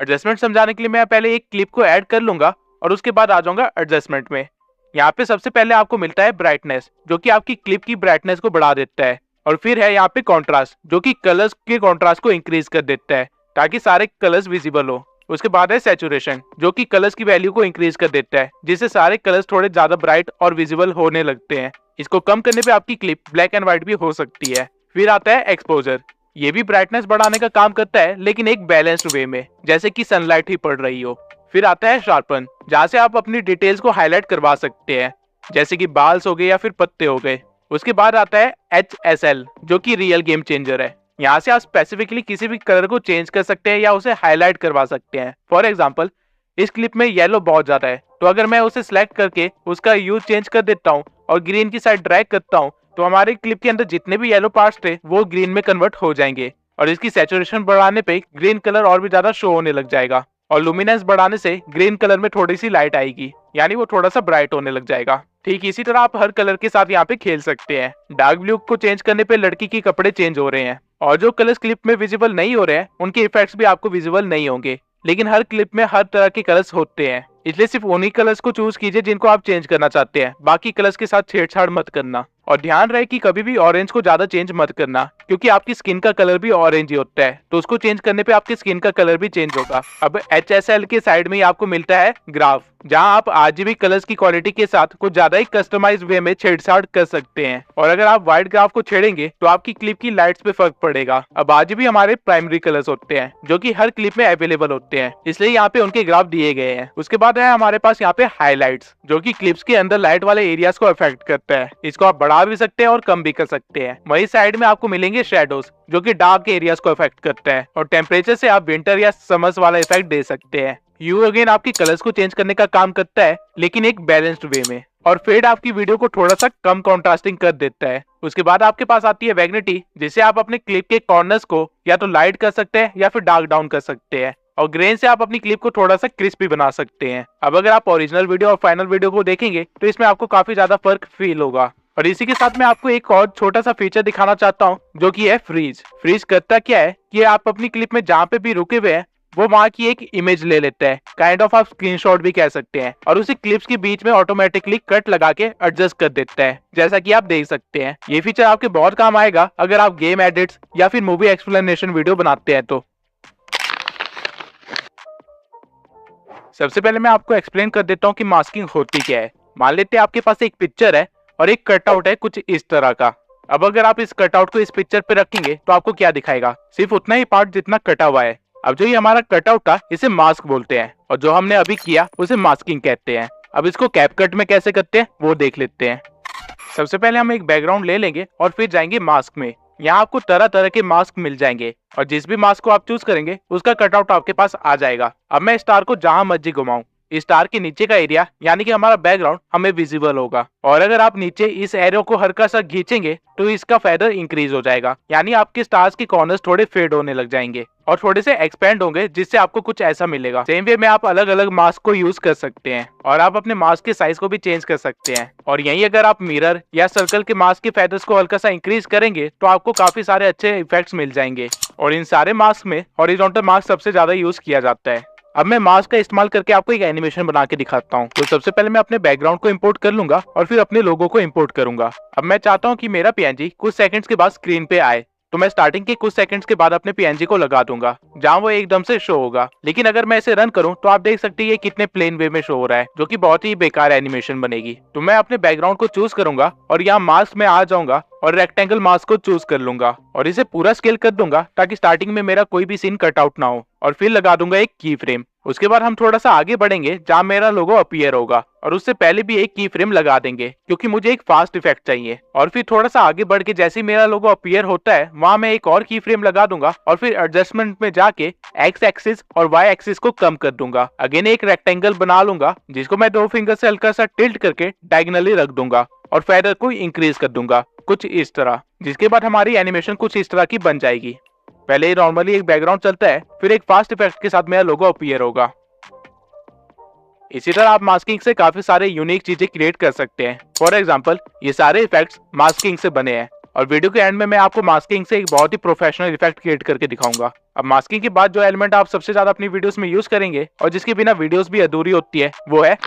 Adjustment समझाने के लिए मैं पहले एक क्लिप को ऐड कर लूंगा और उसके बाद आ जाऊंगा एडजस्टमेंट में। यहाँ पे सबसे पहले आपको मिलता है ब्राइटनेस, जो कि आपकी क्लिप की ब्राइटनेस को बढ़ा देता है। और फिर है यहाँ पे कॉन्ट्रास्ट, जो कि कलर्स के कॉन्ट्रास्ट को इंक्रीज कर देता है ताकि सारे कलर्स विजिबल हो। उसके बाद है सैचुरेशन, जो कि कलर्स की वैल्यू को इंक्रीज कर देता है, जिससे सारे कलर्स थोड़े ज्यादा ब्राइट और विजिबल होने लगते हैं। इसको कम करने पे आपकी क्लिप ब्लैक एंड व्हाइट भी हो सकती है। फिर आता है एक्सपोजर। ये भी ब्राइटनेस बढ़ाने का काम करता है, लेकिन एक बैलेंस्ड वे में, जैसे कि सनलाइट ही पड़ रही हो। फिर आता है शार्पन, जहाँ से आप अपनी डिटेल्स को हाईलाइट करवा सकते हैं, जैसे कि बाल्स हो गए या फिर पत्ते हो गए। उसके बाद आता है HSL, जो कि रियल गेम चेंजर है। यहाँ से आप स्पेसिफिकली किसी भी कलर को चेंज कर सकते हैं या उसे हाईलाइट करवा सकते हैं। फॉर एग्जाम्पल, इस क्लिप में येलो बहुत ज्यादा है, तो अगर मैं उसे सिलेक्ट करके उसका ह्यू चेंज कर देता हूँ और ग्रीन की साइड ड्रैग करता हूँ, तो हमारे क्लिप के अंदर जितने भी येलो पार्ट्स थे वो ग्रीन में कन्वर्ट हो जाएंगे। और इसकी सैचुरेशन बढ़ाने पे ग्रीन कलर और भी ज्यादा शो होने लग जाएगा, और लुमिनेंस बढ़ाने से ग्रीन कलर में थोड़ी सी लाइट आएगी, यानी वो थोड़ा सा ब्राइट होने लग जाएगा। ठीक इसी तरह आप हर कलर के साथ यहाँ पे खेल सकते हैं। डार्क ब्लू को चेंज करने पे लड़की के कपड़े चेंज हो रहे हैं, और जो कलर्स क्लिप में विजिबल नहीं हो रहे हैं उनके इफेक्ट्स भी आपको विजिबल नहीं होंगे। लेकिन हर क्लिप में हर तरह के कलर्स होते हैं, इसलिए सिर्फ उन्हीं कलर्स को चूज कीजिए जिनको आप चेंज करना चाहते हैं। बाकी कलर्स के साथ छेड़छाड़ मत करना। और ध्यान रहे कि कभी भी ऑरेंज को ज्यादा चेंज मत करना, क्योंकि आपकी स्किन का कलर भी ऑरेंज ही होता है, तो उसको चेंज करने पे आपकी स्किन का कलर भी चेंज होगा। अब HSL के साइड में ही आपको मिलता है ग्राफ, जहां आप RGB कलर्स की क्वालिटी के साथ कुछ ज्यादा ही कस्टमाइज वे में छेड़छाड़ कर सकते हैं। और अगर आप व्हाइट ग्राफ को छेड़ेंगे तो आपकी क्लिप की लाइट्स पे फर्क पड़ेगा। अब RGB हमारे प्राइमरी कलर्स होते हैं, जो कि हर क्लिप में अवेलेबल होते हैं, इसलिए यहाँ पे उनके ग्राफ दिए गए हैं। उसके बाद है हमारे पास यहाँ पे हाईलाइट्स, जो कि क्लिप्स के अंदर लाइट वाले एरियाज को अफेक्ट करता है। इसको आप बढ़ा भी सकते हैं और कम भी कर सकते हैं। वही साइड में आपको मिलेंगे शेडोज, जो कि डार्क एरियाज को अफेक्ट करता है। और टेम्परेचर से आप विंटर या समर्स वाला इफेक्ट दे सकते हैं। ह्यू अगेन आपकी कलर्स को चेंज करने का काम करता है, लेकिन एक बैलेंस्ड वे में। और फेड आपकी वीडियो को थोड़ा सा कम कॉन्ट्रास्टिंग कर देता है। उसके बाद आपके पास आती है वैग्निटी, जिससे आप अपने क्लिप के कॉर्नर्स को या तो लाइट कर सकते हैं या फिर डार्क डाउन कर सकते हैं। और ग्रेन से आप अपनी क्लिप को थोड़ा सा क्रिस्पी बना सकते हैं। अब अगर आप ओरिजिनल वीडियो और फाइनल वीडियो को देखेंगे तो इसमें आपको काफी ज्यादा फर्क फील होगा। और इसी के साथ मैं आपको एक और छोटा सा फीचर दिखाना चाहता हूँ, जो कि है फ्रीज। फ्रीज करता क्या है कि आप अपनी क्लिप में जहाँ पे भी रुके हुए हैं वो वहाँ की एक इमेज ले लेता है, काइंड ऑफ आप स्क्रीनशॉट भी कह सकते हैं, और उसी क्लिप्स के बीच में ऑटोमेटिकली कट लगा के एडजस्ट कर देता है, जैसा कि आप देख सकते हैं। ये फीचर आपके बहुत काम आएगा अगर आप गेम एडिट्स या फिर मूवी एक्सप्लेनेशन वीडियो बनाते हैं तो। सबसे पहले मैं आपको एक्सप्लेन कर देता हूँ कि मास्किंग होती क्या है। मान लेते हैं आपके पास एक पिक्चर है और एक कटआउट है कुछ इस तरह का। अब अगर आप इस कटआउट को इस पिक्चर पे रखेंगे तो आपको क्या दिखाएगा? सिर्फ उतना ही पार्ट जितना कटा हुआ है। अब जो ये हमारा कटआउट था इसे मास्क बोलते हैं, और जो हमने अभी किया उसे मास्किंग कहते हैं। अब इसको कैपकट में कैसे करते हैं वो देख लेते हैं। सबसे पहले हम एक बैकग्राउंड ले लेंगे और फिर जाएंगे मास्क में। यहाँ आपको तरह तरह के मास्क मिल जाएंगे, और जिस भी मास्क को आप चूज करेंगे उसका कटआउट आपके पास आ जाएगा। अब मैं स्टार को जहां मर्जी घुमाऊं, स्टार के नीचे का एरिया यानी कि हमारा बैकग्राउंड हमें विजिबल होगा। और अगर आप नीचे इस एरो को हल्का सा खींचेंगे तो इसका फेदर इंक्रीज हो जाएगा, यानी आपके स्टार्स के कॉर्नर्स थोड़े फेड होने लग जाएंगे और थोड़े से एक्सपेंड होंगे, जिससे आपको कुछ ऐसा मिलेगा। सेम वे में आप अलग अलग मास्क को यूज कर सकते हैं, और आप अपने मास्क के साइज को भी चेंज कर सकते हैं। और यही अगर आप मिरर या सर्कल के मास्क के फेदर्स को हल्का सा इंक्रीज करेंगे तो आपको काफी सारे अच्छे इफेक्ट्स मिल जाएंगे। और इन सारे मास्क में हॉरिजॉन्टल मास्क सबसे ज्यादा यूज किया जाता है। अब मैं मास्क का इस्तेमाल करके आपको एक एनिमेशन बना के दिखाता हूँ। तो सबसे पहले मैं अपने बैकग्राउंड को इंपोर्ट कर लूंगा और फिर अपने लोगो को इंपोर्ट करूंगा। अब मैं चाहता हूँ कि मेरा PNG कुछ सेकंड्स के बाद स्क्रीन पे आए, तो मैं स्टार्टिंग के कुछ सेकंड्स के बाद अपने PNG को लगा दूंगा जहां वो एकदम से शो होगा। लेकिन अगर मैं इसे रन करूं तो आप देख सकते हैं ये कितने प्लेन वे में शो हो रहा है, जो कि बहुत ही बेकार एनिमेशन बनेगी। तो मैं अपने बैकग्राउंड को चूज करूंगा और यहाँ मास्क में आ जाऊंगा और रेक्टेंगल मास्क को चूज कर लूंगा और इसे पूरा स्केल कर दूंगा ताकि स्टार्टिंग में मेरा कोई भी सीन कट आउट ना हो। और फिर लगा दूंगा एक की फ्रेम। उसके बाद हम थोड़ा सा आगे बढ़ेंगे जहां मेरा लोगो अपीयर होगा, और उससे पहले भी एक की फ्रेम लगा देंगे क्योंकि मुझे एक फास्ट इफेक्ट चाहिए। और फिर थोड़ा सा आगे बढ़ के जैसे मेरा लोगो अपीयर होता है वहां मैं एक और की फ्रेम लगा दूंगा और फिर एडजस्टमेंट में जाके एक्स एक्सिस और वाई एक्सिस को कम कर दूंगा। अगेन एक रेक्टेंगल बना लूंगा जिसको मैं 2 फिंगर से हल्का सा टिल्ट करके डायगोनली रख दूंगा और फेदर को इंक्रीज कर दूंगा कुछ इस तरह, जिसके बाद हमारी एनिमेशन कुछ इस तरह की बन जाएगी। पहले नॉर्मली एक बैकग्राउंड चलता है, फिर एक फास्ट इफेक्ट के साथ मेरा लोगो अपीयर होगा। इसी तरह आप मास्किंग से काफी सारे यूनिक चीजें क्रिएट कर सकते हैं। फॉर एग्जाम्पल ये सारे इफेक्ट्स मास्किंग से बने हैं। और वीडियो के एंड में मैं आपको मास्किंग से एक बहुत ही प्रोफेशनल इफेक्ट क्रिएट करके दिखाऊंगा। अब मास्किंग के बाद जो एलिमेंट आप सबसे ज्यादा अपनी वीडियोस में यूज करेंगे और जिसके बिना वीडियोस भी अधूरी होती है वो है